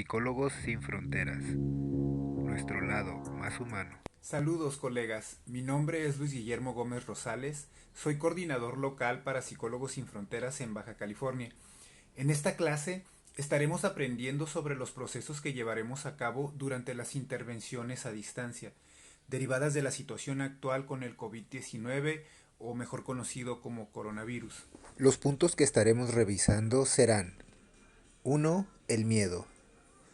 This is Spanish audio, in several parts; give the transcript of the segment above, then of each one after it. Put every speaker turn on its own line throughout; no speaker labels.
Psicólogos sin Fronteras, nuestro lado más humano.
Saludos colegas, mi nombre es Luis Guillermo Gómez Rosales, soy coordinador local para Psicólogos sin Fronteras en Baja California. En esta clase estaremos aprendiendo sobre los procesos que llevaremos a cabo durante las intervenciones a distancia, derivadas de la situación actual con el COVID-19 o mejor conocido como coronavirus.
Los puntos que estaremos revisando serán: uno, el miedo.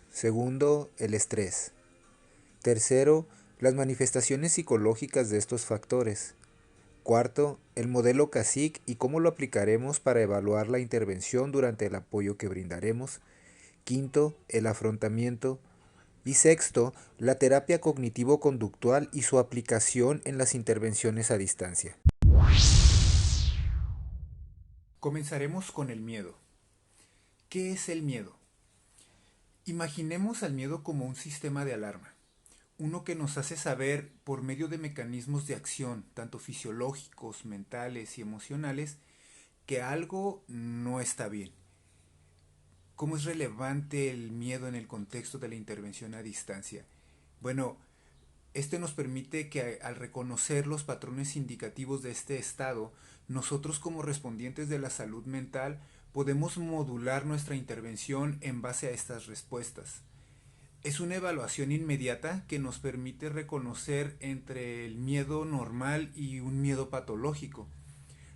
Segundo, el estrés. Tercero, las manifestaciones psicológicas de estos factores. Cuarto, el modelo CASIC y cómo lo aplicaremos para evaluar la intervención durante el apoyo que brindaremos. Quinto, el afrontamiento. Y sexto, la terapia cognitivo-conductual y su aplicación en las intervenciones a distancia.
Comenzaremos con el miedo. ¿Qué es el miedo? Imaginemos al miedo como un sistema de alarma, uno que nos hace saber por medio de mecanismos de acción, tanto fisiológicos, mentales y emocionales, que algo no está bien. ¿Cómo es relevante el miedo en el contexto de la intervención a distancia? Bueno, este nos permite que al reconocer los patrones indicativos de este estado, nosotros como respondientes de la salud mental podemos modular nuestra intervención en base a estas respuestas. Es una evaluación inmediata que nos permite reconocer entre el miedo normal y un miedo patológico.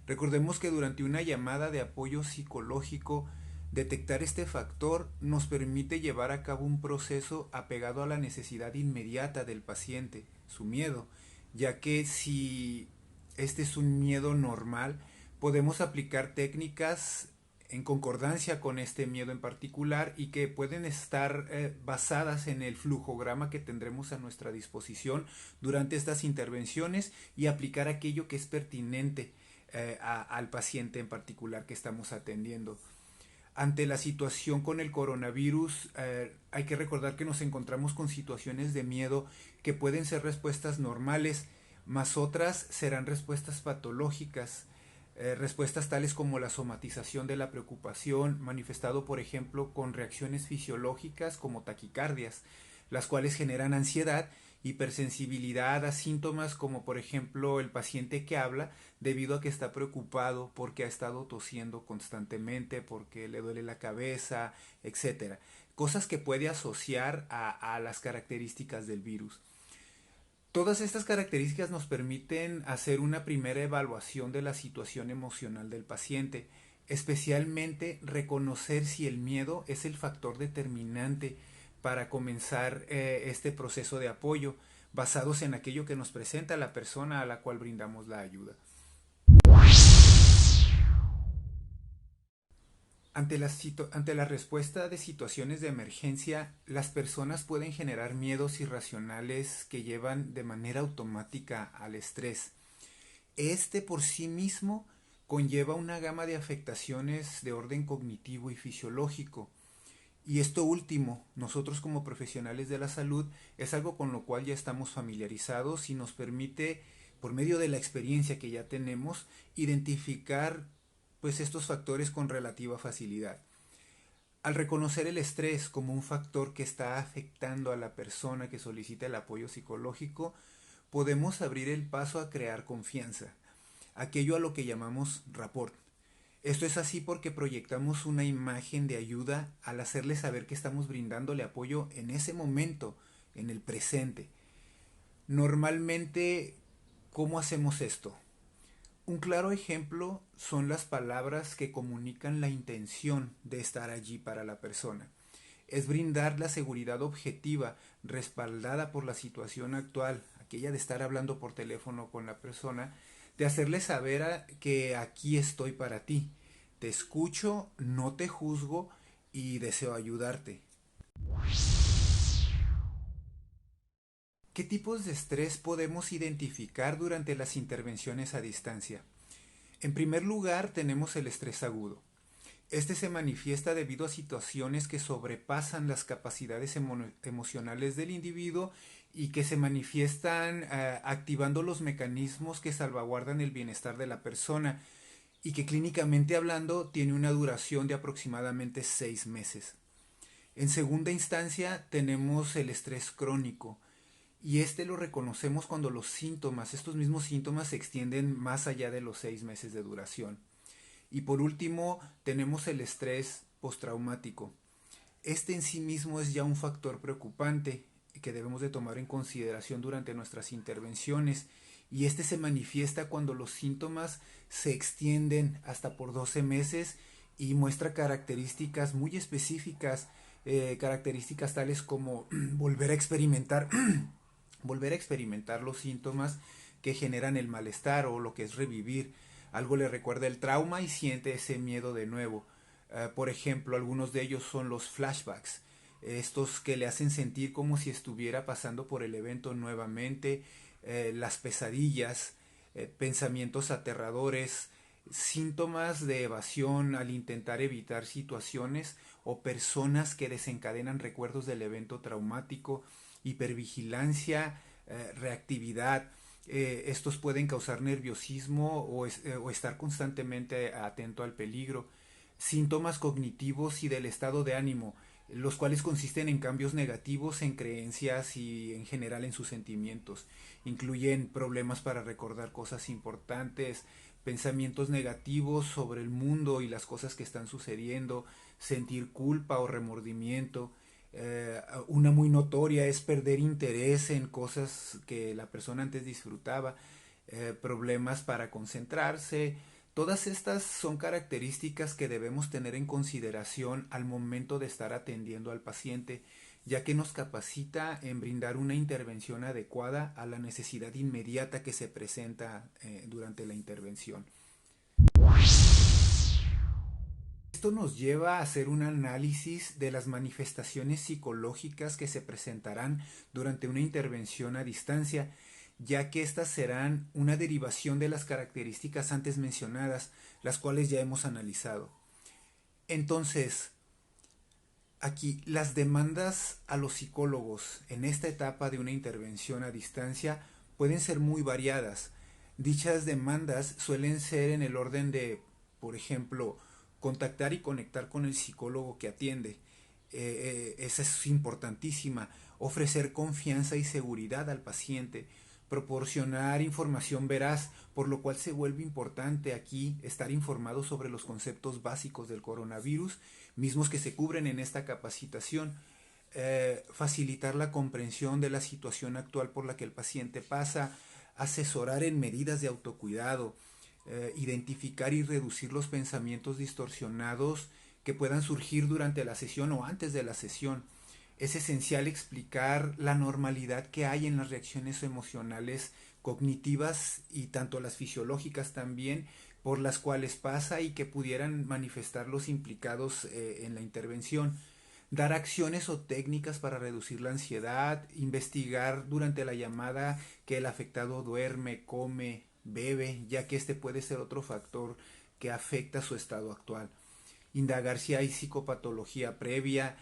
Recordemos que durante una llamada de apoyo psicológico, detectar este factor nos permite llevar a cabo un proceso apegado a la necesidad inmediata del paciente, su miedo, ya que si este es un miedo normal, podemos aplicar técnicas en concordancia con este miedo en particular y que pueden estar basadas en el flujograma que tendremos a nuestra disposición durante estas intervenciones y aplicar aquello que es pertinente al paciente en particular que estamos atendiendo. Ante la situación con el coronavirus, hay que recordar que nos encontramos con situaciones de miedo que pueden ser respuestas normales, más otras serán respuestas patológicas, respuestas tales como la somatización de la preocupación, manifestado por ejemplo con reacciones fisiológicas como taquicardias, las cuales generan ansiedad, hipersensibilidad a síntomas como por ejemplo el paciente que habla debido a que está preocupado porque ha estado tosiendo constantemente, porque le duele la cabeza, etcétera. Cosas que puede asociar a las características del virus. Todas estas características nos permiten hacer una primera evaluación de la situación emocional del paciente, especialmente reconocer si el miedo es el factor determinante para comenzar este proceso de apoyo, basados en aquello que nos presenta la persona a la cual brindamos la ayuda. Ante la respuesta de situaciones de emergencia, las personas pueden generar miedos irracionales que llevan de manera automática al estrés. Este por sí mismo conlleva una gama de afectaciones de orden cognitivo y fisiológico. Y esto último, nosotros como profesionales de la salud, es algo con lo cual ya estamos familiarizados y nos permite, por medio de la experiencia que ya tenemos, identificar pues estos factores con relativa facilidad. Al reconocer el estrés como un factor que está afectando a la persona que solicita el apoyo psicológico, podemos abrir el paso a crear confianza, aquello a lo que llamamos rapport. Esto es así porque proyectamos una imagen de ayuda al hacerle saber que estamos brindándole apoyo en ese momento, en el presente. Normalmente, ¿cómo hacemos esto? Un claro ejemplo son las palabras que comunican la intención de estar allí para la persona. Es brindar la seguridad objetiva respaldada por la situación actual, aquella de estar hablando por teléfono con la persona, de hacerle saber que aquí estoy para ti. Te escucho, no te juzgo y deseo ayudarte. ¿Qué tipos de estrés podemos identificar durante las intervenciones a distancia? En primer lugar, tenemos el estrés agudo. Este se manifiesta debido a situaciones que sobrepasan las capacidades emocionales del individuo y que se manifiestan activando los mecanismos que salvaguardan el bienestar de la persona y que clínicamente hablando tiene una duración de aproximadamente 6 meses. En segunda instancia tenemos el estrés crónico y este lo reconocemos cuando los síntomas, estos mismos síntomas se extienden más allá de los 6 meses de duración. Y por último tenemos el estrés postraumático. Este en sí mismo es ya un factor preocupante que debemos de tomar en consideración durante nuestras intervenciones y este se manifiesta cuando los síntomas se extienden hasta por 12 meses y muestra características muy específicas, características tales como volver a experimentar los síntomas que generan el malestar o lo que es revivir. Algo le recuerda el trauma y siente ese miedo de nuevo. Por ejemplo, algunos de ellos son los flashbacks, estos que le hacen sentir como si estuviera pasando por el evento nuevamente, las pesadillas, pensamientos aterradores, síntomas de evasión al intentar evitar situaciones o personas que desencadenan recuerdos del evento traumático, hipervigilancia, reactividad. Estos pueden causar nerviosismo o estar constantemente atento al peligro. Síntomas cognitivos y del estado de ánimo, los cuales consisten en cambios negativos en creencias y en general en sus sentimientos. Incluyen problemas para recordar cosas importantes, pensamientos negativos sobre el mundo y las cosas que están sucediendo, sentir culpa o remordimiento. Una muy notoria es perder interés en cosas que la persona antes disfrutaba, problemas para concentrarse. Todas estas son características que debemos tener en consideración al momento de estar atendiendo al paciente, ya que nos capacita en brindar una intervención adecuada a la necesidad inmediata que se presenta durante la intervención. Esto nos lleva a hacer un análisis de las manifestaciones psicológicas que se presentarán durante una intervención a distancia, ya que éstas serán una derivación de las características antes mencionadas, las cuales ya hemos analizado. Entonces, aquí las demandas a los psicólogos en esta etapa de una intervención a distancia pueden ser muy variadas. Dichas demandas suelen ser en el orden de, por ejemplo, contactar y conectar con el psicólogo que atiende. Esa es importantísima. Ofrecer confianza y seguridad al paciente. Proporcionar información veraz, por lo cual se vuelve importante aquí estar informado sobre los conceptos básicos del coronavirus, mismos que se cubren en esta capacitación. Facilitar la comprensión de la situación actual por la que el paciente pasa, asesorar en medidas de autocuidado, identificar y reducir los pensamientos distorsionados que puedan surgir durante la sesión o antes de la sesión. Es esencial explicar la normalidad que hay en las reacciones emocionales cognitivas y tanto las fisiológicas también por las cuales pasa y que pudieran manifestar los implicados en la intervención. Dar acciones o técnicas para reducir la ansiedad, investigar durante la llamada que el afectado duerme, come, bebe, ya que este puede ser otro factor que afecta su estado actual. Indagar si hay psicopatología previa,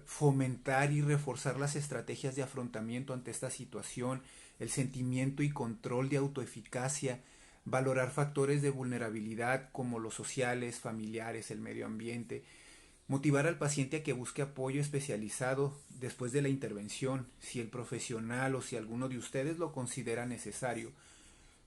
fomentar y reforzar las estrategias de afrontamiento ante esta situación, el sentimiento y control de autoeficacia, valorar factores de vulnerabilidad como los sociales, familiares, el medio ambiente, motivar al paciente a que busque apoyo especializado después de la intervención, si el profesional o si alguno de ustedes lo considera necesario.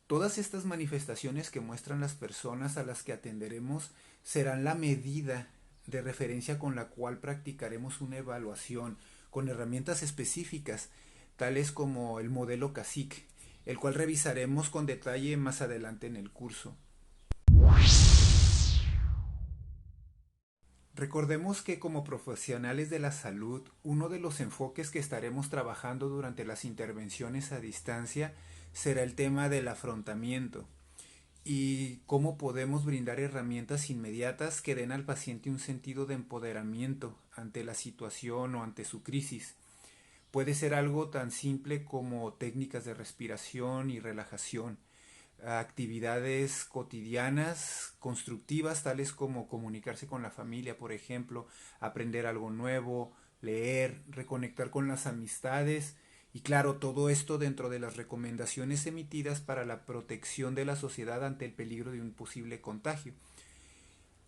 Todas estas manifestaciones que muestran las personas a las que atenderemos serán la medida de referencia con la cual practicaremos una evaluación con herramientas específicas, tales como el modelo CASIC, el cual revisaremos con detalle más adelante en el curso. Recordemos que como profesionales de la salud, uno de los enfoques que estaremos trabajando durante las intervenciones a distancia será el tema del afrontamiento y cómo podemos brindar herramientas inmediatas que den al paciente un sentido de empoderamiento ante la situación o ante su crisis. Puede ser algo tan simple como técnicas de respiración y relajación, actividades cotidianas constructivas tales como comunicarse con la familia, por ejemplo, aprender algo nuevo, leer, reconectar con las amistades y claro, todo esto dentro de las recomendaciones emitidas para la protección de la sociedad ante el peligro de un posible contagio.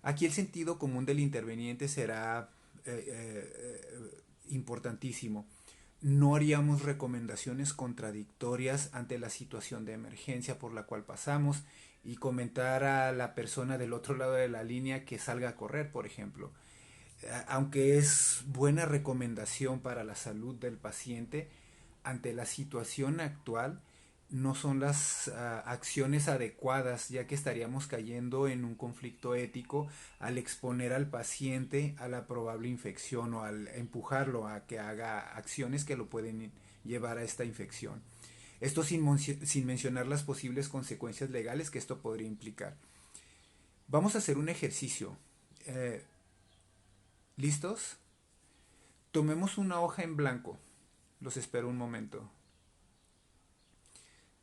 Aquí el sentido común del interveniente será importantísimo. No haríamos recomendaciones contradictorias ante la situación de emergencia por la cual pasamos y comentar a la persona del otro lado de la línea que salga a correr, por ejemplo. Aunque es buena recomendación para la salud del paciente, ante la situación actual no son las acciones adecuadas, ya que estaríamos cayendo en un conflicto ético al exponer al paciente a la probable infección o al empujarlo a que haga acciones que lo pueden llevar a esta infección. Esto sin mencionar las posibles consecuencias legales que esto podría implicar. Vamos a hacer un ejercicio. Eh, ¿Listos? Tomemos una hoja en blanco. Los espero un momento.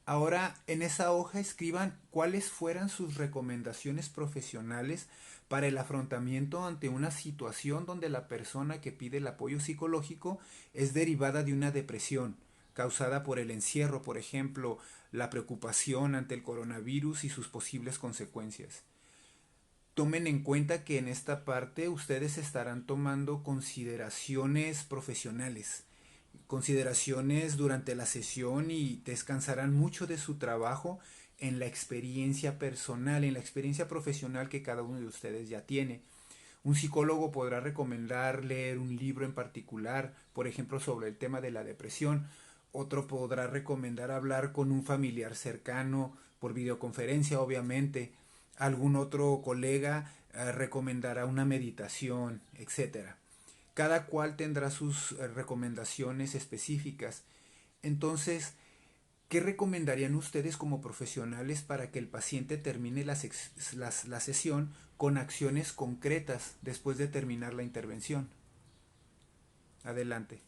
Ahora en esa hoja escriban cuáles fueran sus recomendaciones profesionales para el afrontamiento ante una situación donde la persona que pide el apoyo psicológico es derivada de una depresión causada por el encierro, por ejemplo, la preocupación ante el coronavirus y sus posibles consecuencias. Tomen en cuenta que en esta parte ustedes estarán tomando consideraciones profesionales, consideraciones durante la sesión y descansarán mucho de su trabajo en la experiencia personal, en la experiencia profesional que cada uno de ustedes ya tiene. Un psicólogo podrá recomendar leer un libro en particular, por ejemplo, sobre el tema de la depresión. Otro podrá recomendar hablar con un familiar cercano por videoconferencia, obviamente. Algún otro colega recomendará una meditación, etcétera. Cada cual tendrá sus recomendaciones específicas. Entonces, ¿qué recomendarían ustedes como profesionales para que el paciente termine la sesión con acciones concretas después de terminar la intervención? Adelante.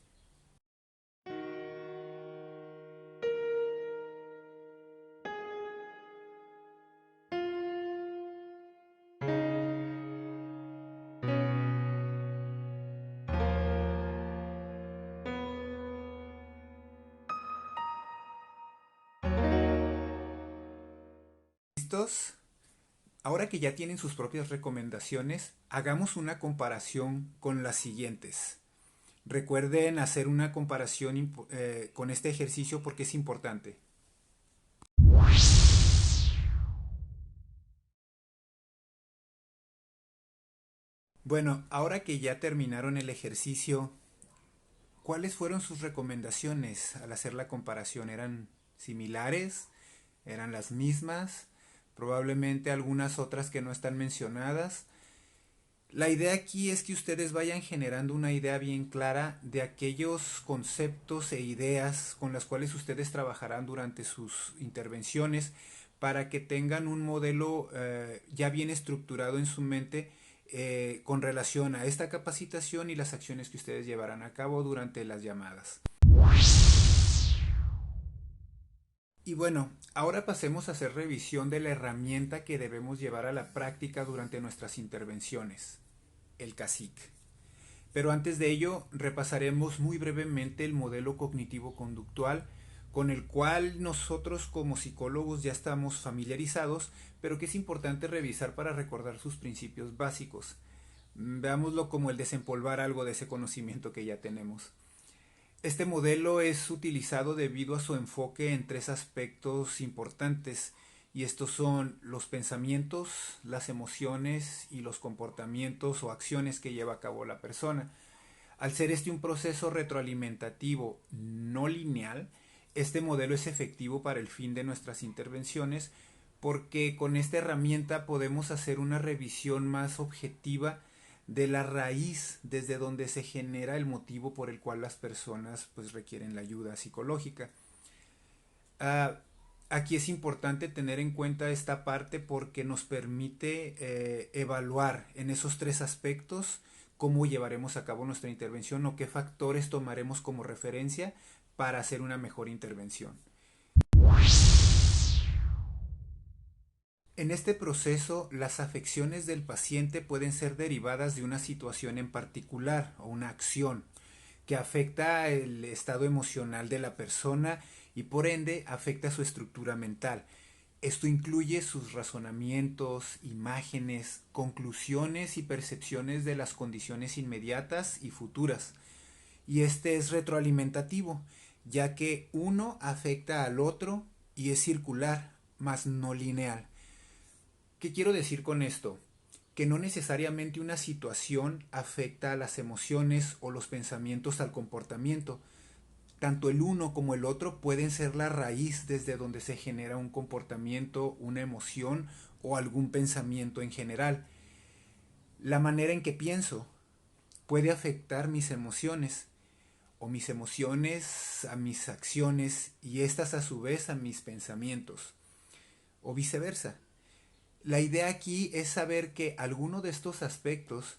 ¿Listos? Ahora que ya tienen sus propias recomendaciones, hagamos una comparación con las siguientes. Recuerden hacer una comparación con este ejercicio porque es importante. Bueno, ahora que ya terminaron el ejercicio, ¿cuáles fueron sus recomendaciones al hacer la comparación? ¿Eran similares? ¿Eran las mismas? Probablemente algunas otras que no están mencionadas. La idea aquí es que ustedes vayan generando una idea bien clara de aquellos conceptos e ideas con las cuales ustedes trabajarán durante sus intervenciones para que tengan un modelo ya bien estructurado en su mente con relación a esta capacitación y las acciones que ustedes llevarán a cabo durante las llamadas. Y bueno, ahora pasemos a hacer revisión de la herramienta que debemos llevar a la práctica durante nuestras intervenciones, el CASIC. Pero antes de ello, repasaremos muy brevemente el modelo cognitivo-conductual con el cual nosotros como psicólogos ya estamos familiarizados, pero que es importante revisar para recordar sus principios básicos. Veámoslo como el desempolvar algo de ese conocimiento que ya tenemos. Este modelo es utilizado debido a su enfoque en tres aspectos importantes, y estos son los pensamientos, las emociones y los comportamientos o acciones que lleva a cabo la persona. Al ser este un proceso retroalimentativo no lineal, este modelo es efectivo para el fin de nuestras intervenciones porque con esta herramienta podemos hacer una revisión más objetiva de la raíz desde donde se genera el motivo por el cual las personas pues requieren la ayuda psicológica. Ah, aquí es importante tener en cuenta esta parte porque nos permite evaluar en esos tres aspectos cómo llevaremos a cabo nuestra intervención o qué factores tomaremos como referencia para hacer una mejor intervención. En este proceso, las afecciones del paciente pueden ser derivadas de una situación en particular o una acción que afecta el estado emocional de la persona y por ende afecta su estructura mental. Esto incluye sus razonamientos, imágenes, conclusiones y percepciones de las condiciones inmediatas y futuras. Y este es retroalimentativo, ya que uno afecta al otro y es circular, mas no lineal. ¿Qué quiero decir con esto? Que no necesariamente una situación afecta a las emociones o los pensamientos al comportamiento. Tanto el uno como el otro pueden ser la raíz desde donde se genera un comportamiento, una emoción o algún pensamiento en general. La manera en que pienso puede afectar mis emociones o mis emociones a mis acciones y estas a su vez a mis pensamientos o viceversa. La idea aquí es saber que alguno de estos aspectos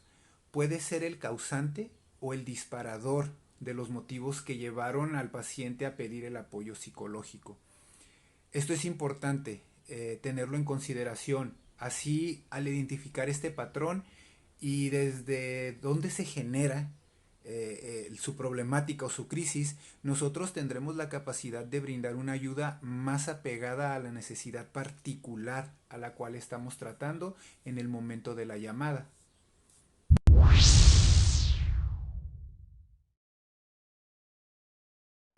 puede ser el causante o el disparador de los motivos que llevaron al paciente a pedir el apoyo psicológico. Esto es importante tenerlo en consideración. Así, al identificar este patrón y desde dónde se genera su problemática o su crisis, nosotros tendremos la capacidad de brindar una ayuda más apegada a la necesidad particular a la cual estamos tratando en el momento de la llamada.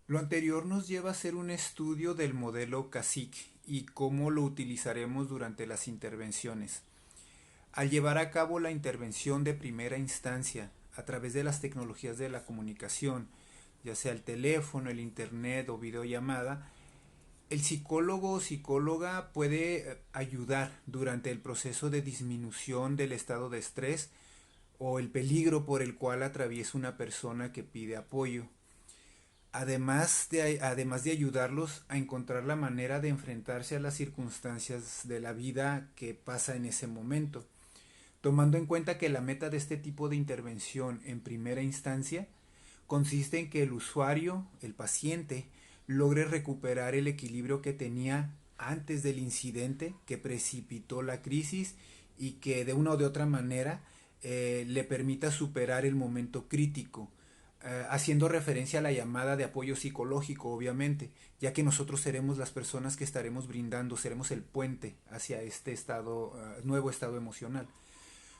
Lo anterior nos lleva a hacer un estudio del modelo CASIC y cómo lo utilizaremos durante las intervenciones. Al llevar a cabo la intervención de primera instancia a través de las tecnologías de la comunicación, ya sea el teléfono, el internet o videollamada, el psicólogo o psicóloga puede ayudar durante el proceso de disminución del estado de estrés o el peligro por el cual atraviesa una persona que pide apoyo. Además de ayudarlos a encontrar la manera de enfrentarse a las circunstancias de la vida que pasa en ese momento, tomando en cuenta que la meta de este tipo de intervención en primera instancia consiste en que el usuario, el paciente, logre recuperar el equilibrio que tenía antes del incidente que precipitó la crisis y que de una o de otra manera le permita superar el momento crítico, haciendo referencia a la llamada de apoyo psicológico, obviamente, ya que nosotros seremos las personas que estaremos brindando, seremos el puente hacia este nuevo estado emocional.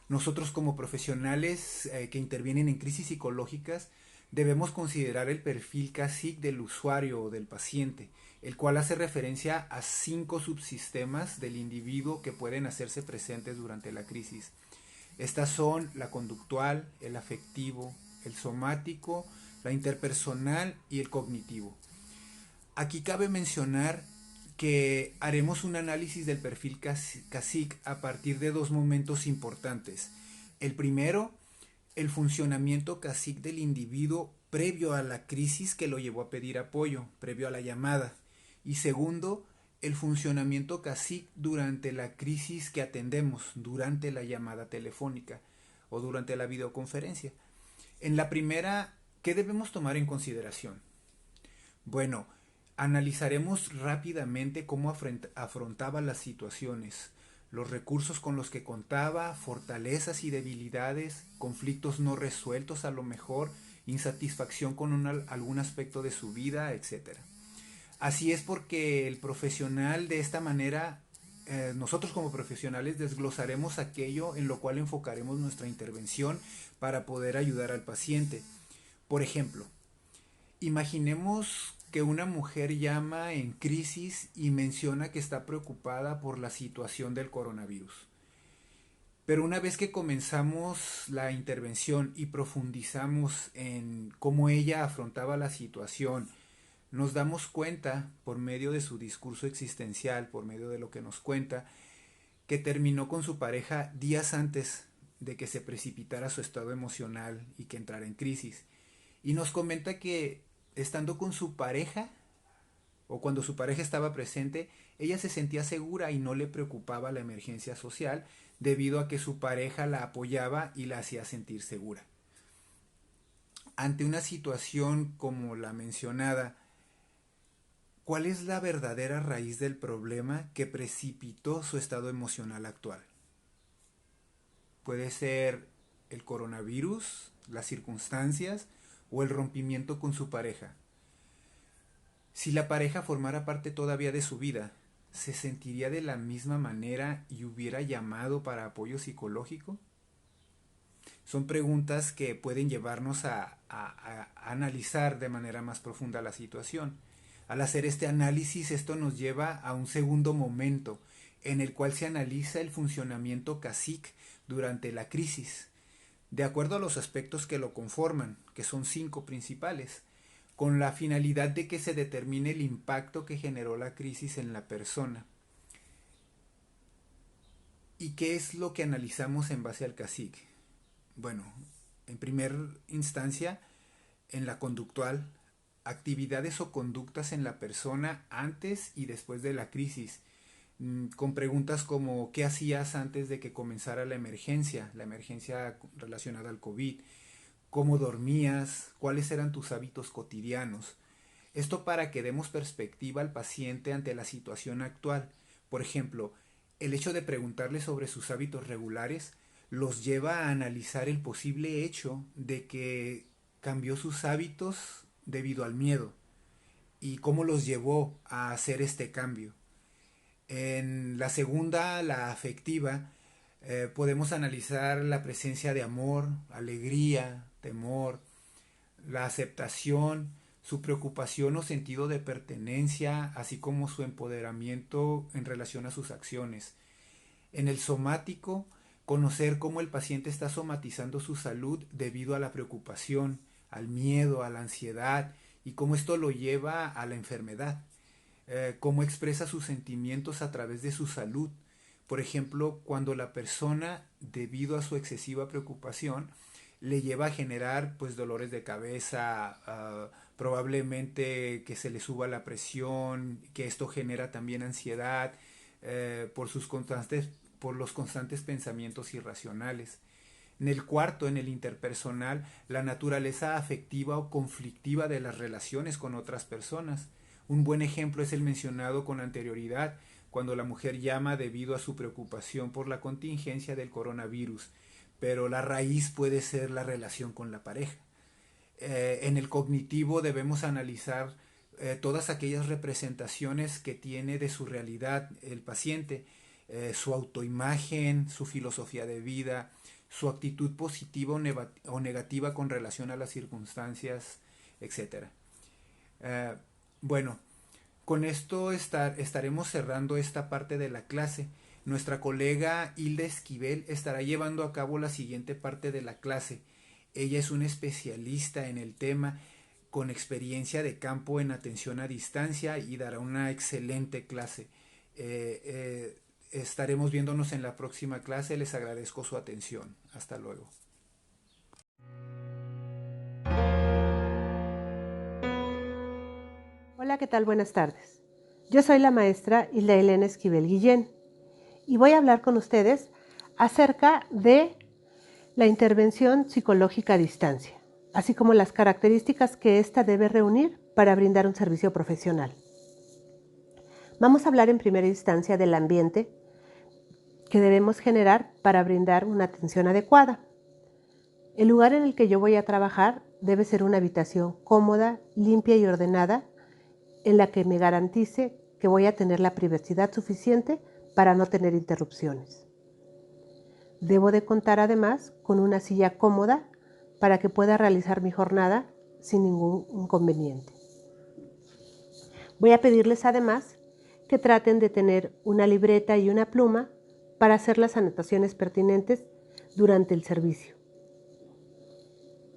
Nosotros como profesionales que intervienen en crisis psicológicas debemos considerar el perfil CASIC del usuario o del paciente, el cual hace referencia a 5 subsistemas del individuo que pueden hacerse presentes durante la crisis. Estas son la conductual, el afectivo, el somático, la interpersonal y el cognitivo. Aquí cabe mencionar que haremos un análisis del perfil CASIC a partir de dos momentos importantes. El primero, el funcionamiento CASIC del individuo previo a la crisis que lo llevó a pedir apoyo, previo a la llamada. Y segundo, el funcionamiento CASIC durante la crisis que atendemos, durante la llamada telefónica o durante la videoconferencia. En la primera, ¿qué debemos tomar en consideración? Bueno, analizaremos rápidamente cómo afrontaba las situaciones, los recursos con los que contaba, fortalezas y debilidades, conflictos no resueltos a lo mejor, insatisfacción con algún aspecto de su vida, etcétera. Así es porque el profesional de esta manera, nosotros como profesionales desglosaremos aquello en lo cual enfocaremos nuestra intervención para poder ayudar al paciente. Por ejemplo, imaginemos que una mujer llama en crisis y menciona que está preocupada por la situación del coronavirus. Pero una vez que comenzamos la intervención y profundizamos en cómo ella afrontaba la situación, nos damos cuenta, por medio de su discurso existencial, por medio de lo que nos cuenta, que terminó con su pareja días antes de que se precipitara su estado emocional y que entrara en crisis. Y nos comenta que estando con su pareja, o cuando su pareja estaba presente, ella se sentía segura y no le preocupaba la emergencia social debido a que su pareja la apoyaba y la hacía sentir segura. Ante una situación como la mencionada, ¿cuál es la verdadera raíz del problema que precipitó su estado emocional actual? Puede ser el coronavirus, las circunstancias o el rompimiento con su pareja. Si la pareja formara parte todavía de su vida, ¿se sentiría de la misma manera y hubiera llamado para apoyo psicológico? Son preguntas que pueden llevarnos a analizar de manera más profunda la situación. Al hacer este análisis, esto nos lleva a un segundo momento en el cual se analiza el funcionamiento CACIC durante la crisis, de acuerdo a los aspectos que lo conforman, que son 5 principales, con la finalidad de que se determine el impacto que generó la crisis en la persona. ¿Y qué es lo que analizamos en base al CACIC? Bueno, en primer instancia, en la conductual, actividades o conductas en la persona antes y después de la crisis, con preguntas como ¿qué hacías antes de que comenzara la emergencia relacionada al COVID? ¿Cómo dormías? ¿Cuáles eran tus hábitos cotidianos? Esto para que demos perspectiva al paciente ante la situación actual. Por ejemplo, el hecho de preguntarle sobre sus hábitos regulares los lleva a analizar el posible hecho de que cambió sus hábitos debido al miedo y cómo los llevó a hacer este cambio. En la segunda, la afectiva, podemos analizar la presencia de amor, alegría, temor, la aceptación, su preocupación o sentido de pertenencia, así como su empoderamiento en relación a sus acciones. En el somático, conocer cómo el paciente está somatizando su salud debido a la preocupación, al miedo, a la ansiedad y cómo esto lo lleva a la enfermedad. Cómo expresa sus sentimientos a través de su salud. Por ejemplo, cuando la persona, debido a su excesiva preocupación, le lleva a generar pues dolores de cabeza, probablemente que se le suba la presión, que esto genera también ansiedad por los constantes pensamientos irracionales. En el cuarto, en el interpersonal, la naturaleza afectiva o conflictiva de las relaciones con otras personas. Un buen ejemplo es el mencionado con anterioridad, cuando la mujer llama debido a su preocupación por la contingencia del coronavirus, pero la raíz puede ser la relación con la pareja. En el cognitivo debemos analizar todas aquellas representaciones que tiene de su realidad el paciente, su autoimagen, su filosofía de vida, su actitud positiva o negativa con relación a las circunstancias, etcétera. Bueno, con esto estaremos cerrando esta parte de la clase. Nuestra colega Hilda Esquivel estará llevando a cabo la siguiente parte de la clase. Ella es una especialista en el tema con experiencia de campo en atención a distancia y dará una excelente clase. Estaremos viéndonos en la próxima clase. Les agradezco su atención. Hasta luego.
Hola, ¿qué tal? Buenas tardes. Yo soy la maestra Hilda Elena Esquivel Guillén y voy a hablar con ustedes acerca de la intervención psicológica a distancia, así como las características que ésta debe reunir para brindar un servicio profesional. Vamos a hablar en primera instancia del ambiente que debemos generar para brindar una atención adecuada. El lugar en el que yo voy a trabajar debe ser una habitación cómoda, limpia y ordenada, en la que me garantice que voy a tener la privacidad suficiente para no tener interrupciones. Debo de contar además con una silla cómoda para que pueda realizar mi jornada sin ningún inconveniente. Voy a pedirles además que traten de tener una libreta y una pluma para hacer las anotaciones pertinentes durante el servicio.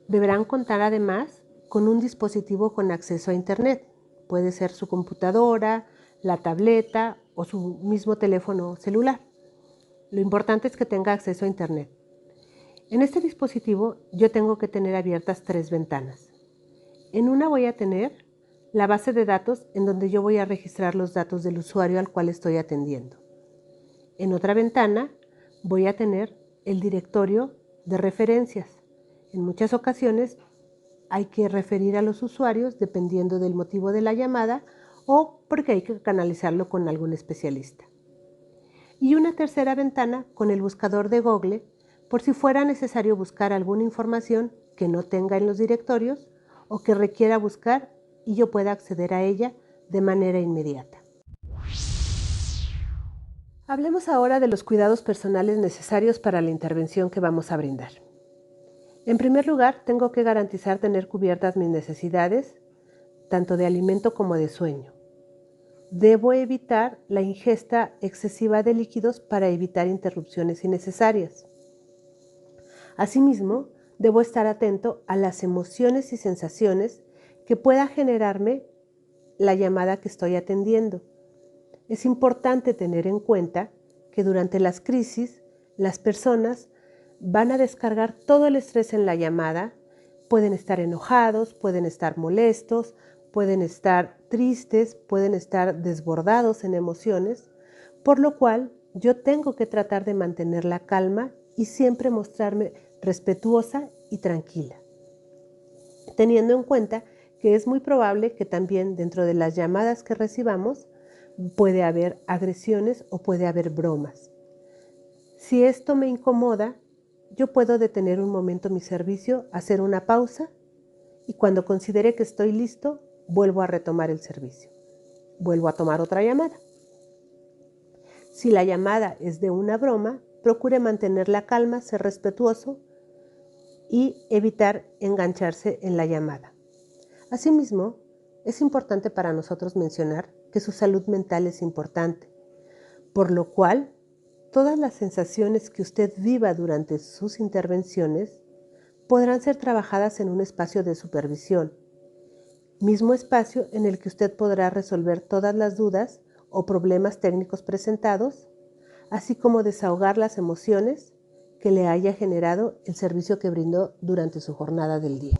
Deberán contar además con un dispositivo con acceso a Internet. Puede ser su computadora, la tableta o su mismo teléfono celular. Lo importante es que tenga acceso a Internet. En este dispositivo yo tengo que tener abiertas 3 ventanas. En una voy a tener la base de datos en donde yo voy a registrar los datos del usuario al cual estoy atendiendo. En otra ventana voy a tener el directorio de referencias. En muchas ocasiones hay que referir a los usuarios dependiendo del motivo de la llamada o porque hay que canalizarlo con algún especialista. Y una tercera ventana con el buscador de Google por si fuera necesario buscar alguna información que no tenga en los directorios o que requiera buscar y yo pueda acceder a ella de manera inmediata. Hablemos ahora de los cuidados personales necesarios para la intervención que vamos a brindar. En primer lugar, tengo que garantizar tener cubiertas mis necesidades, tanto de alimento como de sueño. Debo evitar la ingesta excesiva de líquidos para evitar interrupciones innecesarias. Asimismo, debo estar atento a las emociones y sensaciones que pueda generarme la llamada que estoy atendiendo. Es importante tener en cuenta que durante las crisis, las personas van a descargar todo el estrés en la llamada, pueden estar enojados, pueden estar molestos, pueden estar tristes, pueden estar desbordados en emociones, por lo cual yo tengo que tratar de mantener la calma y siempre mostrarme respetuosa y tranquila, teniendo en cuenta que es muy probable que también dentro de las llamadas que recibamos puede haber agresiones o puede haber bromas. Si esto me incomoda, yo puedo detener un momento mi servicio, hacer una pausa y cuando considere que estoy listo, vuelvo a retomar el servicio. Vuelvo a tomar otra llamada. Si la llamada es de una broma, procure mantener la calma, ser respetuoso y evitar engancharse en la llamada. Asimismo, es importante para nosotros mencionar que su salud mental es importante, por lo cual todas las sensaciones que usted viva durante sus intervenciones podrán ser trabajadas en un espacio de supervisión, mismo espacio en el que usted podrá resolver todas las dudas o problemas técnicos presentados, así como desahogar las emociones que le haya generado el servicio que brindó durante su jornada del día.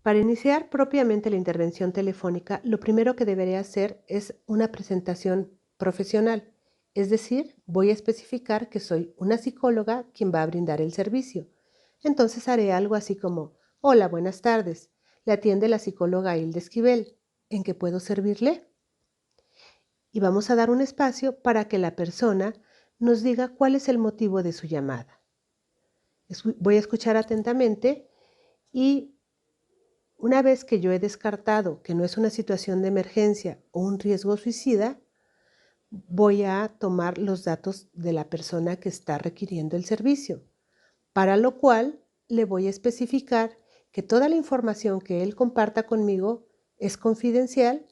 Para iniciar propiamente la intervención telefónica, lo primero que deberé hacer es una presentación profesional, es decir, voy a especificar que soy una psicóloga quien va a brindar el servicio. Entonces haré algo así como: hola, buenas tardes, le atiende la psicóloga Hilda Esquivel, ¿en qué puedo servirle? Y vamos a dar un espacio para que la persona nos diga cuál es el motivo de su llamada. Voy a escuchar atentamente y una vez que yo he descartado que no es una situación de emergencia o un riesgo suicida, voy a tomar los datos de la persona que está requiriendo el servicio, para lo cual le voy a especificar que toda la información que él comparta conmigo es confidencial.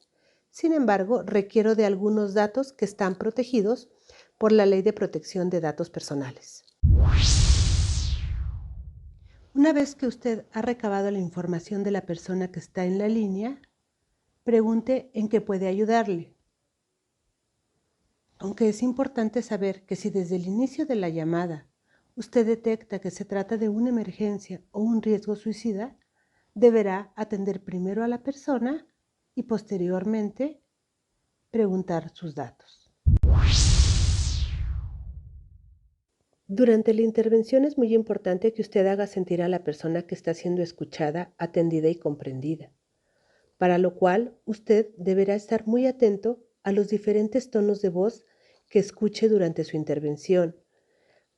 Sin embargo, requiero de algunos datos que están protegidos por la Ley de Protección de Datos Personales. Una vez que usted ha recabado la información de la persona que está en la línea, pregunte en qué puede ayudarle. Aunque es importante saber que si desde el inicio de la llamada usted detecta que se trata de una emergencia o un riesgo suicida, deberá atender primero a la persona y posteriormente preguntar sus datos. Durante la intervención es muy importante que usted haga sentir a la persona que está siendo escuchada, atendida y comprendida, para lo cual usted deberá estar muy atento a los diferentes tonos de voz que escuche durante su intervención,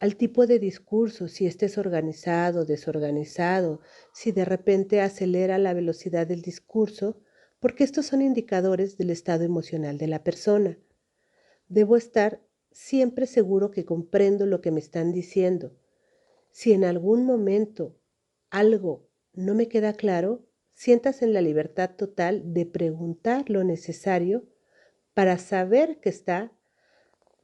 al tipo de discurso, si este es organizado, desorganizado, si de repente acelera la velocidad del discurso, porque estos son indicadores del estado emocional de la persona. Debo estar siempre seguro que comprendo lo que me están diciendo. Si en algún momento algo no me queda claro, siéntase en la libertad total de preguntar lo necesario para saber que está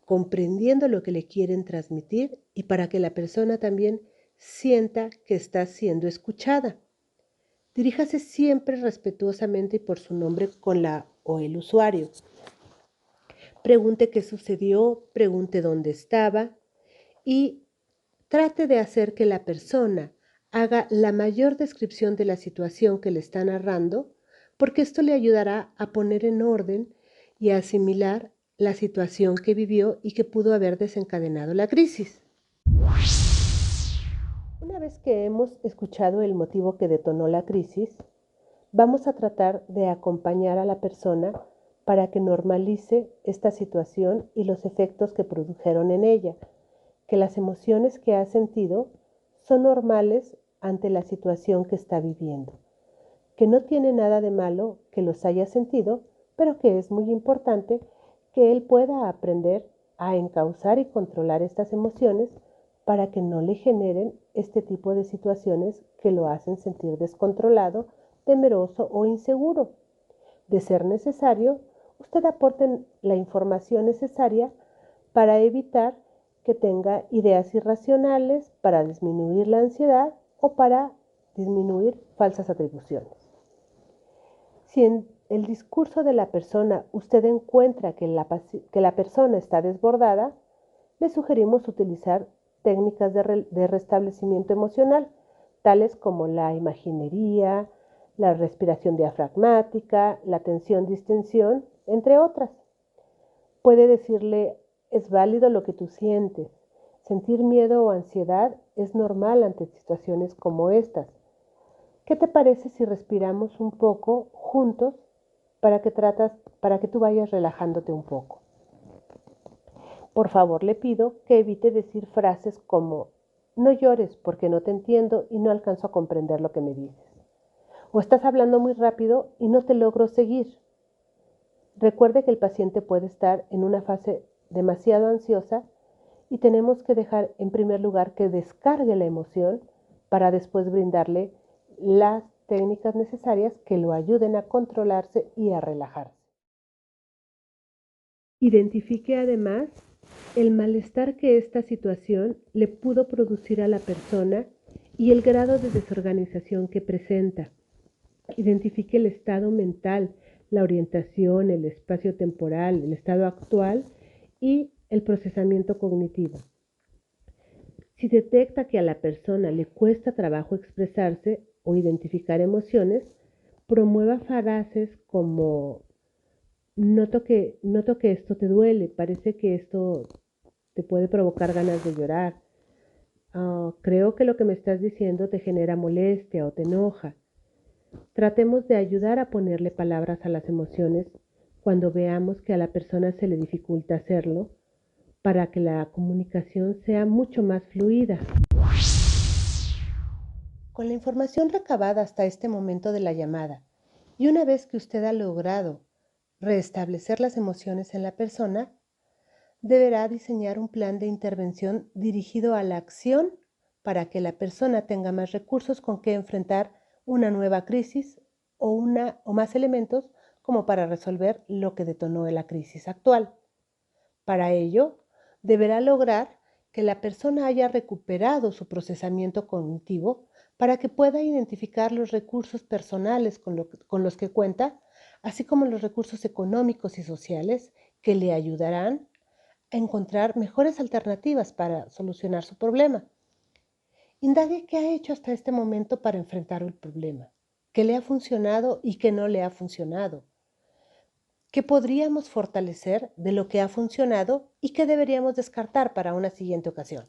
comprendiendo lo que le quieren transmitir y para que la persona también sienta que está siendo escuchada. Diríjase siempre respetuosamente y por su nombre con la o el usuario. Pregunte qué sucedió, pregunte dónde estaba y trate de hacer que la persona haga la mayor descripción de la situación que le está narrando, porque esto le ayudará a poner en orden y a asimilar la situación que vivió y que pudo haber desencadenado la crisis. Una vez que hemos escuchado el motivo que detonó la crisis, vamos a tratar de acompañar a la persona para que normalice esta situación y los efectos que produjeron en ella, que las emociones que ha sentido son normales ante la situación que está viviendo, que no tiene nada de malo que los haya sentido, pero que es muy importante que él pueda aprender a encauzar y controlar estas emociones para que no le generen este tipo de situaciones que lo hacen sentir descontrolado, temeroso o inseguro. De ser necesario, usted aporte la información necesaria para evitar que tenga ideas irracionales, para disminuir la ansiedad o para disminuir falsas atribuciones. Si en el discurso de la persona usted encuentra que la persona está desbordada, le sugerimos utilizar técnicas de restablecimiento emocional, tales como la imaginería, la respiración diafragmática, la tensión-distensión, entre otras. Puede decirle, es válido lo que tú sientes. Sentir miedo o ansiedad es normal ante situaciones como estas. ¿Qué te parece si respiramos un poco juntos para que tú vayas relajándote un poco? Por favor, le pido que evite decir frases como no llores porque no te entiendo y no alcanzo a comprender lo que me dices. O estás hablando muy rápido y no te logro seguir. Recuerde que el paciente puede estar en una fase demasiado ansiosa y tenemos que dejar en primer lugar que descargue la emoción para después brindarle las técnicas necesarias que lo ayuden a controlarse y a relajarse. Identifique además el malestar que esta situación le pudo producir a la persona y el grado de desorganización que presenta. Identifique el estado mental, la orientación, el espacio temporal, el estado actual y el procesamiento cognitivo. Si detecta que a la persona le cuesta trabajo expresarse o identificar emociones, promueva frases como noto que esto te duele, parece que esto te puede provocar ganas de llorar. Creo que lo que me estás diciendo te genera molestia o te enoja. Tratemos de ayudar a ponerle palabras a las emociones cuando veamos que a la persona se le dificulta hacerlo para que la comunicación sea mucho más fluida. Con la información recabada hasta este momento de la llamada y una vez que usted ha logrado restablecer las emociones en la persona, deberá diseñar un plan de intervención dirigido a la acción para que la persona tenga más recursos con que enfrentar una nueva crisis o más elementos como para resolver lo que detonó la crisis actual. Para ello, deberá lograr que la persona haya recuperado su procesamiento cognitivo para que pueda identificar los recursos personales con los que cuenta, así como los recursos económicos y sociales que le ayudarán a encontrar mejores alternativas para solucionar su problema. Indague qué ha hecho hasta este momento para enfrentar el problema, qué le ha funcionado y qué no le ha funcionado, qué podríamos fortalecer de lo que ha funcionado y qué deberíamos descartar para una siguiente ocasión.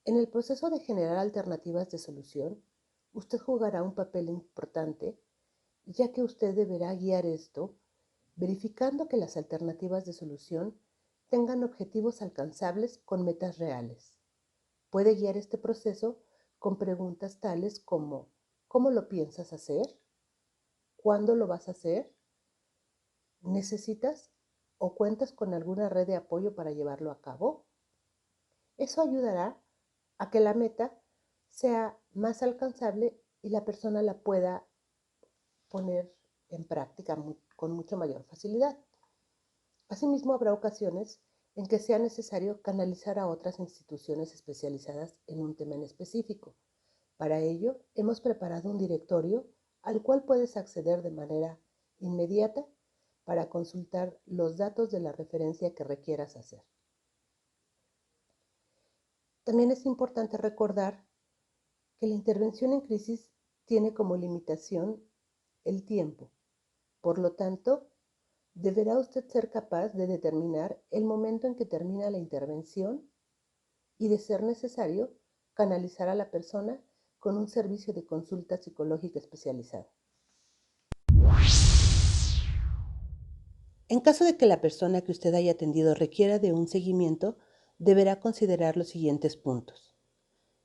En el proceso de generar alternativas de solución, usted jugará un papel importante, ya que usted deberá guiar esto verificando que las alternativas de solución tengan objetivos alcanzables con metas reales. Puede guiar este proceso con preguntas tales como ¿cómo lo piensas hacer? ¿Cuándo lo vas a hacer? ¿Necesitas o cuentas con alguna red de apoyo para llevarlo a cabo? Eso ayudará a que la meta sea más alcanzable y la persona la pueda poner en práctica con mucho mayor facilidad. Asimismo, habrá ocasiones en que sea necesario canalizar a otras instituciones especializadas en un tema en específico. Para ello, hemos preparado un directorio al cual puedes acceder de manera inmediata para consultar los datos de la referencia que requieras hacer. También es importante recordar que la intervención en crisis tiene como limitación el tiempo. Por lo tanto, deberá usted ser capaz de determinar el momento en que termina la intervención y, de ser necesario, canalizar a la persona con un servicio de consulta psicológica especializada. En caso de que la persona que usted haya atendido requiera de un seguimiento, deberá considerar los siguientes puntos.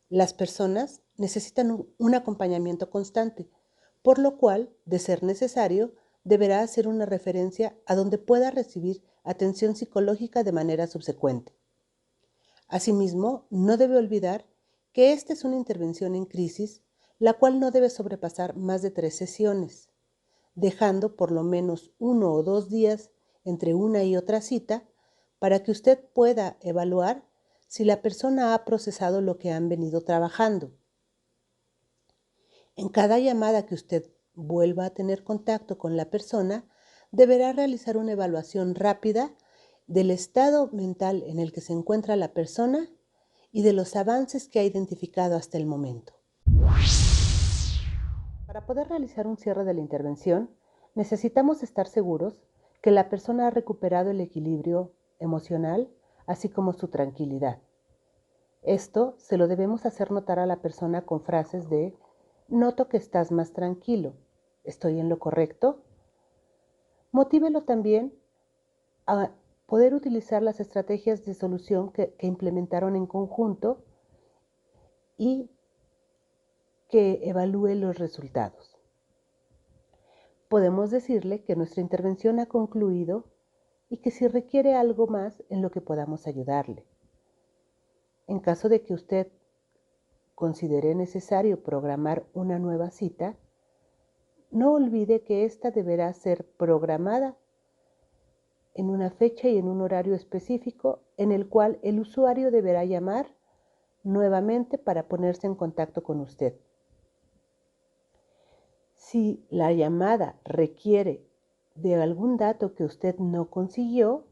Las personas necesitan un acompañamiento constante, por lo cual, de ser necesario, deberá hacer una referencia a donde pueda recibir atención psicológica de manera subsecuente. Asimismo, no debe olvidar que esta es una intervención en crisis, la cual no debe sobrepasar más de 3 sesiones, dejando por lo menos 1 o 2 días entre una y otra cita para que usted pueda evaluar si la persona ha procesado lo que han venido trabajando. En cada llamada que usted vuelva a tener contacto con la persona, deberá realizar una evaluación rápida del estado mental en el que se encuentra la persona y de los avances que ha identificado hasta el momento. Para poder realizar un cierre de la intervención, necesitamos estar seguros que la persona ha recuperado el equilibrio emocional, así como su tranquilidad. Esto se lo debemos hacer notar a la persona con frases de noto que estás más tranquilo, ¿estoy en lo correcto? Motívelo también a poder utilizar las estrategias de solución que implementaron en conjunto y que evalúe los resultados. Podemos decirle que nuestra intervención ha concluido y que si requiere algo más en lo que podamos ayudarle. En caso de que usted considere necesario programar una nueva cita, no olvide que ésta deberá ser programada en una fecha y en un horario específico en el cual el usuario deberá llamar nuevamente para ponerse en contacto con usted. Si la llamada requiere de algún dato que usted no consiguió,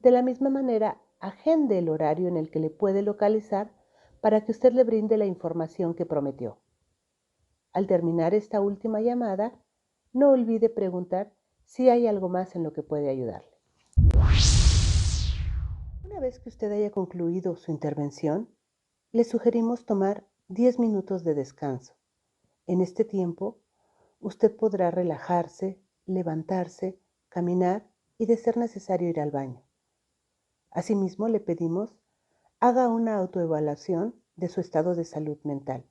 de la misma manera agende el horario en el que le puede localizar para que usted le brinde la información que prometió. Al terminar esta última llamada, no olvide preguntar si hay algo más en lo que puede ayudarle. Una vez que usted haya concluido su intervención, le sugerimos tomar 10 minutos de descanso. En este tiempo, usted podrá relajarse, levantarse, caminar y, de ser necesario, ir al baño. Asimismo, le pedimos haga una autoevaluación de su estado de salud mental.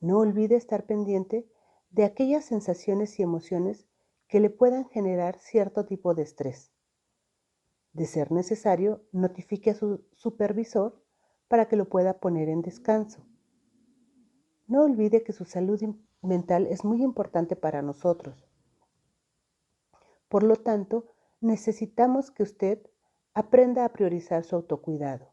No olvide estar pendiente de aquellas sensaciones y emociones que le puedan generar cierto tipo de estrés. De ser necesario, notifique a su supervisor para que lo pueda poner en descanso. No olvide que su salud mental es muy importante para nosotros. Por lo tanto, necesitamos que usted aprenda a priorizar su autocuidado,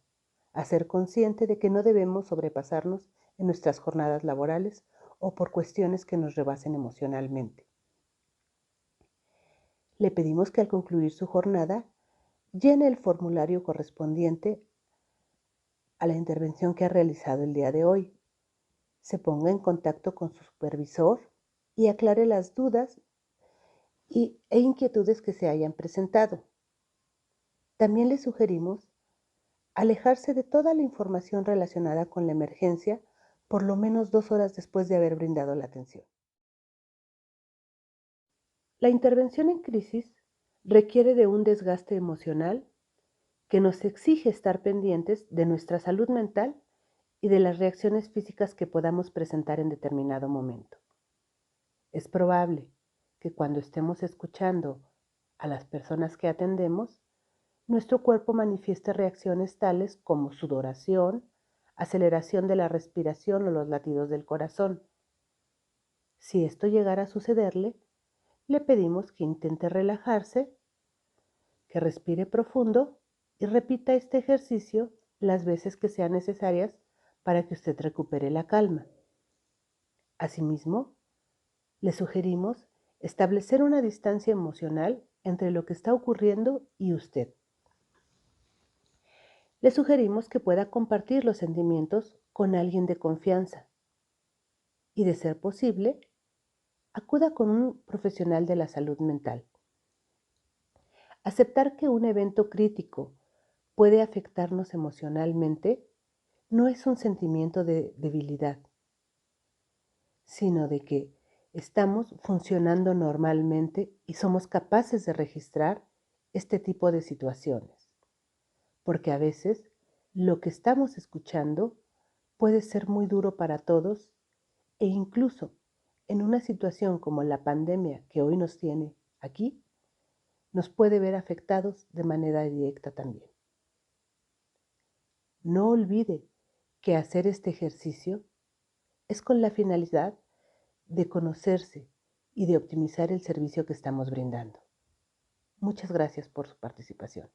a ser consciente de que no debemos sobrepasarnos en nuestras jornadas laborales o por cuestiones que nos rebasen emocionalmente. Le pedimos que al concluir su jornada, llene el formulario correspondiente a la intervención que ha realizado el día de hoy. Se ponga en contacto con su supervisor y aclare las dudas e inquietudes que se hayan presentado. También le sugerimos alejarse de toda la información relacionada con la emergencia por lo menos 2 horas después de haber brindado la atención. La intervención en crisis requiere de un desgaste emocional que nos exige estar pendientes de nuestra salud mental y de las reacciones físicas que podamos presentar en determinado momento. Es probable que cuando estemos escuchando a las personas que atendemos, nuestro cuerpo manifieste reacciones tales como sudoración, aceleración de la respiración o los latidos del corazón. Si esto llegara a sucederle, le pedimos que intente relajarse, que respire profundo y repita este ejercicio las veces que sean necesarias para que usted recupere la calma. Asimismo, le sugerimos establecer una distancia emocional entre lo que está ocurriendo y usted. Le sugerimos que pueda compartir los sentimientos con alguien de confianza y, de ser posible, acuda con un profesional de la salud mental. Aceptar que un evento crítico puede afectarnos emocionalmente no es un sentimiento de debilidad, sino de que estamos funcionando normalmente y somos capaces de registrar este tipo de situaciones, porque a veces lo que estamos escuchando puede ser muy duro para todos e incluso en una situación como la pandemia que hoy nos tiene aquí, nos puede ver afectados de manera directa también. No olvide que hacer este ejercicio es con la finalidad de conocerse y de optimizar el servicio que estamos brindando. Muchas gracias por su participación.